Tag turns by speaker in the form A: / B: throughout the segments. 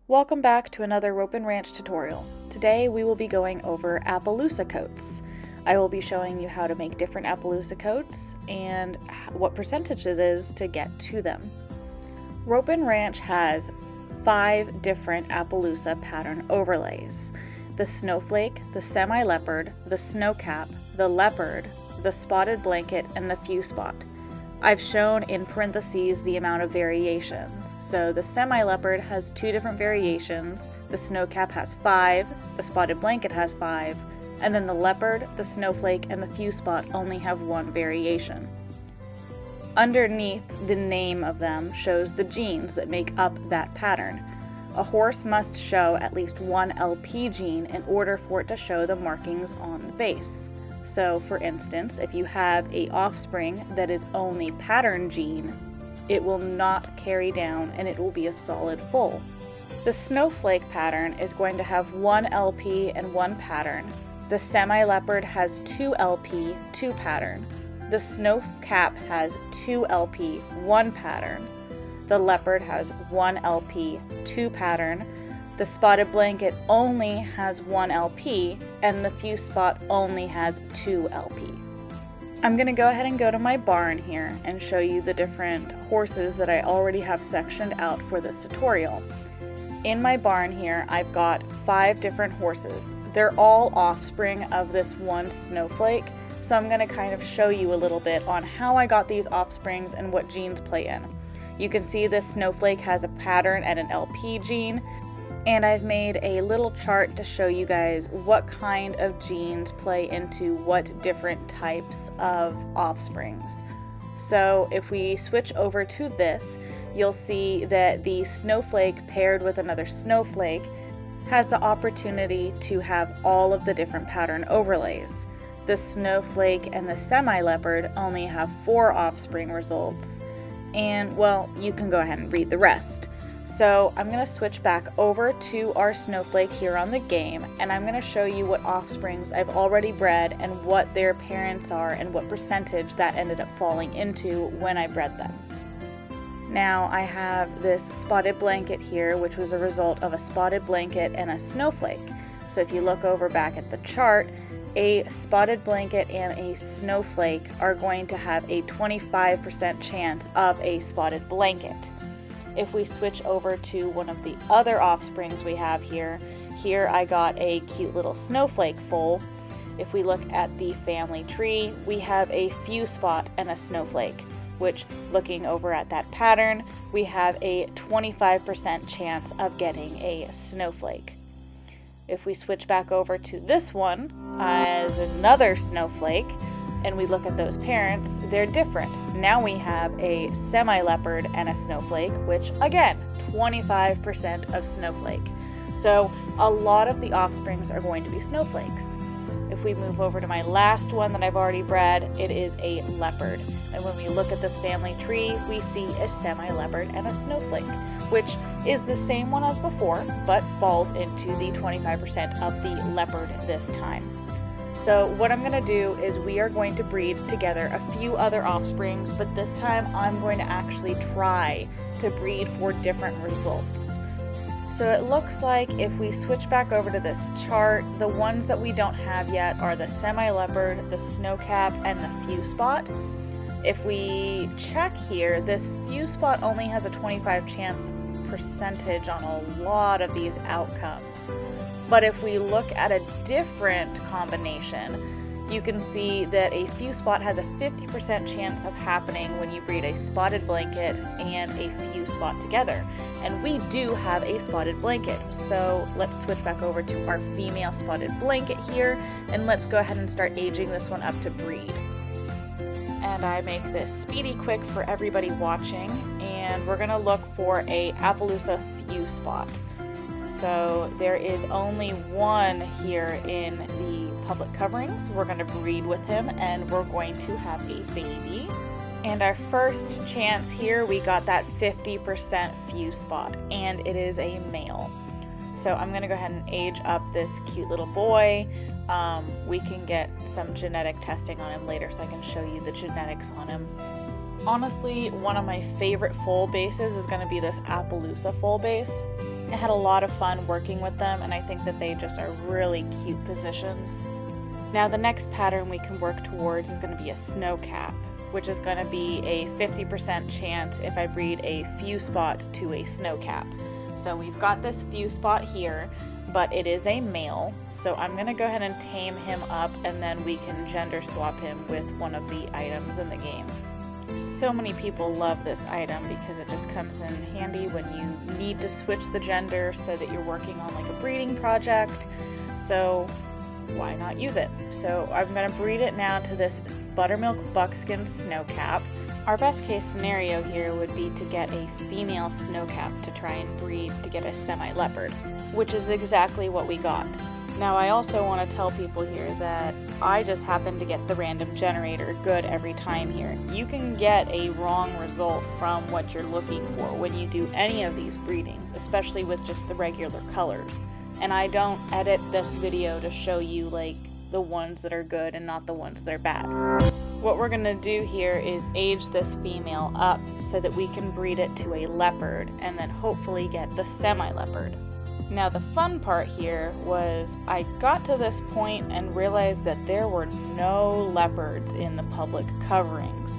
A: Welcome back to another Ropin Ranch tutorial. Today we will be going over Appaloosa coats. I will be showing you how to make different Appaloosa coats and what percentages is to get to them. Ropin Ranch has 5 different Appaloosa pattern overlays: the Snowflake, the Semi-Leopard, the Snowcap, the Leopard, the Spotted Blanket, and the Few Spot. I've shown in parentheses the amount of variations. So the Semi-Leopard has 2 different variations, the Snowcap has 5, the Spotted Blanket has 5, and then the Leopard, the Snowflake, and the Few Spot only have 1 variation. Underneath the name of them shows the genes that make up that pattern. A horse must show at least 1 LP gene in order for it to show the markings on the base. So, for instance, if you have a offspring that is only pattern gene, it will not carry down and it will be a solid foal. The Snowflake pattern is going to have 1 LP and 1 pattern. The Semi-Leopard has 2 LP, 2 pattern. The Snowcap has 2 LP, 1 pattern. The Leopard has 1 LP, 2 pattern. The Spotted Blanket only has 1 LP, and the Few Spot only has 2 LP. I'm going to go ahead and go to my barn here and show you the different horses that I already have sectioned out for this tutorial. In my barn here, I've got 5 different horses. They're all offspring of this one Snowflake, so I'm going to kind of show you a little bit on how I got these offsprings and what genes play in. You can see this Snowflake has a pattern and an LP gene. And I've made a little chart to show you guys what kind of genes play into what different types of offsprings. So if we switch over to this, you'll see that the Snowflake paired with another Snowflake has the opportunity to have all of the different pattern overlays. The Snowflake and the Semi-Leopard only have 4 offspring results. And well, you can go ahead and read the rest. So I'm going to switch back over to our Snowflake here on the game, and I'm going to show you what offsprings I've already bred and what their parents are and what percentage that ended up falling into when I bred them. Now I have this Spotted Blanket here, which was a result of a Spotted Blanket and a Snowflake. So if you look over back at the chart, a Spotted Blanket and a Snowflake are going to have a 25% chance of a Spotted Blanket. If we switch over to one of the other offsprings we have here I got a cute little Snowflake foal. If we look at the family tree, we have a Few Spot and a Snowflake, which, looking over at that pattern, we have a 25% chance of getting a Snowflake. If we switch back over to this one as another Snowflake, and we look at those parents, they're different. Now we have a Semi-Leopard and a Snowflake, which again, 25% of Snowflake. So a lot of the offsprings are going to be Snowflakes. If we move over to my last one that I've already bred, it is a Leopard. And when we look at this family tree, we see a Semi-Leopard and a Snowflake, which is the same one as before, but falls into the 25% of the Leopard this time. So what I'm going to do is we are going to breed together a few other offsprings, but this time I'm going to actually try to breed for different results. So it looks like if we switch back over to this chart, the ones that we don't have yet are the Semi-Leopard, the Snowcap, and the Few Spot. If we check here, this Few Spot only has a 25% chance percentage on a lot of these outcomes. But if we look at a different combination, you can see that a Few Spot has a 50% chance of happening when you breed a Spotted Blanket and a Few Spot together. And we do have a Spotted Blanket. So let's switch back over to our female Spotted Blanket here, and let's go ahead and start aging this one up to breed. And I make this speedy quick for everybody watching, and we're going to look for a Appaloosa Few Spot. So there is only one here in the public coverings. We're going to breed with him and we're going to have a baby. And our first chance here, we got that 50% Few Spot, and it is a male. So I'm going to go ahead and age up this cute little boy. We can get some genetic testing on him later so I can show you the genetics on him. Honestly, one of my favorite foal bases is going to be this Appaloosa foal base. I had a lot of fun working with them, and I think that they just are really cute positions. Now the next pattern we can work towards is going to be a Snowcap, which is going to be a 50% chance if I breed a few spot to a Snowcap. So we've got this few spot here, but it is a male, so I'm going to go ahead and tame him up, and then we can gender swap him with one of the items in the game. So many people love this item because it just comes in handy when you need to switch the gender so that you're working on like a breeding project, so why not use it? So I'm going to breed it now to this buttermilk buckskin Snowcap. Our best case scenario here would be to get a female Snowcap to try and breed to get a Semi-Leopard, which is exactly what we got. Now I also want to tell people here that I just happen to get the random generator good every time here. You can get a wrong result from what you're looking for when you do any of these breedings, especially with just the regular colors. And I don't edit this video to show you like the ones that are good and not the ones that are bad. What we're gonna do here is age this female up so that we can breed it to a leopard and then hopefully get the Semi-Leopard. Now the fun part here was I got to this point and realized that there were no leopards in the public coverings.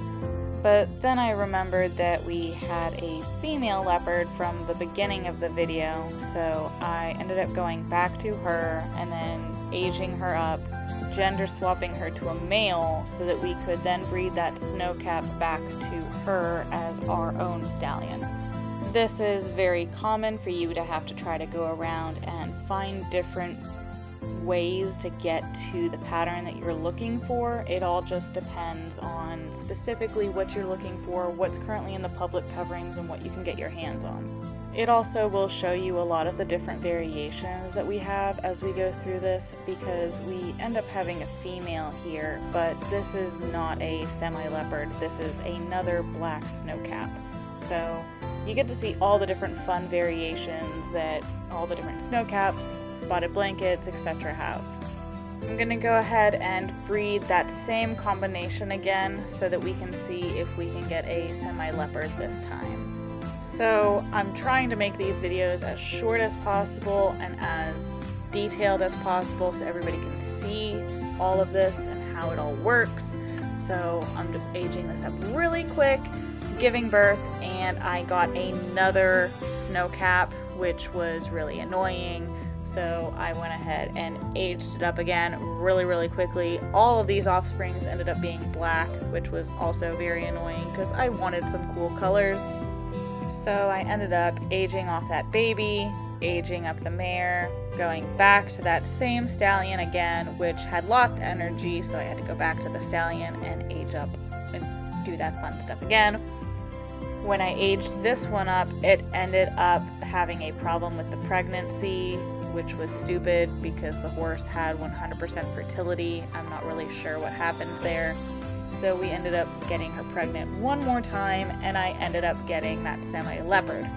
A: But then I remembered that we had a female leopard from the beginning of the video, so I ended up going back to her and then aging her up, gender swapping her to a male so that we could then breed that Snowcap back to her as our own stallion. This is very common for you to have to try to go around and find different ways to get to the pattern that you're looking for. It all just depends on specifically what you're looking for, what's currently in the public coverings, and what you can get your hands on. It also will show you a lot of the different variations that we have as we go through this, because we end up having a female here, but this is not a Semi-Leopard, this is another black Snowcap. So you get to see all the different fun variations that all the different Snowcaps, spotted blankets, etc. have. I'm going to go ahead and breed that same combination again so that we can see if we can get a Semi-Leopard this time. So I'm trying to make these videos as short as possible and as detailed as possible so everybody can see all of this and how it all works. So I'm just aging this up really quick, giving birth, and I got another Snowcap, which was really annoying. So I went ahead and aged it up again really quickly. All of these offsprings ended up being black, which was also very annoying because I wanted some cool colors. So I ended up aging off that baby, aging up the mare, going back to that same stallion again, which had lost energy, so I had to go back to the stallion and age up and do that fun stuff again. When I aged this one up, it ended up having a problem with the pregnancy, which was stupid because the horse had 100% fertility. I'm not really sure what happened there. So we ended up getting her pregnant one more time, and I ended up getting that Semi-Leopard.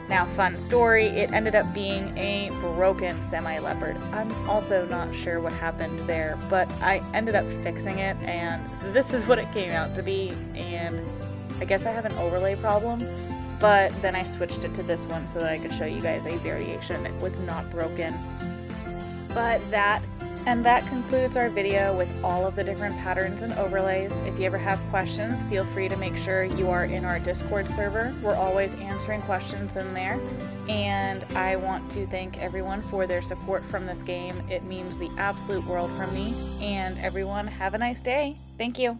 A: Now, fun story, it ended up being a broken Semi-Leopard. I'm also not sure what happened there, but I ended up fixing it, and this is what it came out to be, and I guess I have an overlay problem, but then I switched it to this one so that I could show you guys a variation. It was not broken. But that concludes our video with all of the different patterns and overlays. If you ever have questions, feel free to make sure you are in our Discord server. We're always answering questions in there. And I want to thank everyone for their support from this game. It means the absolute world from me. And everyone, have a nice day. Thank you.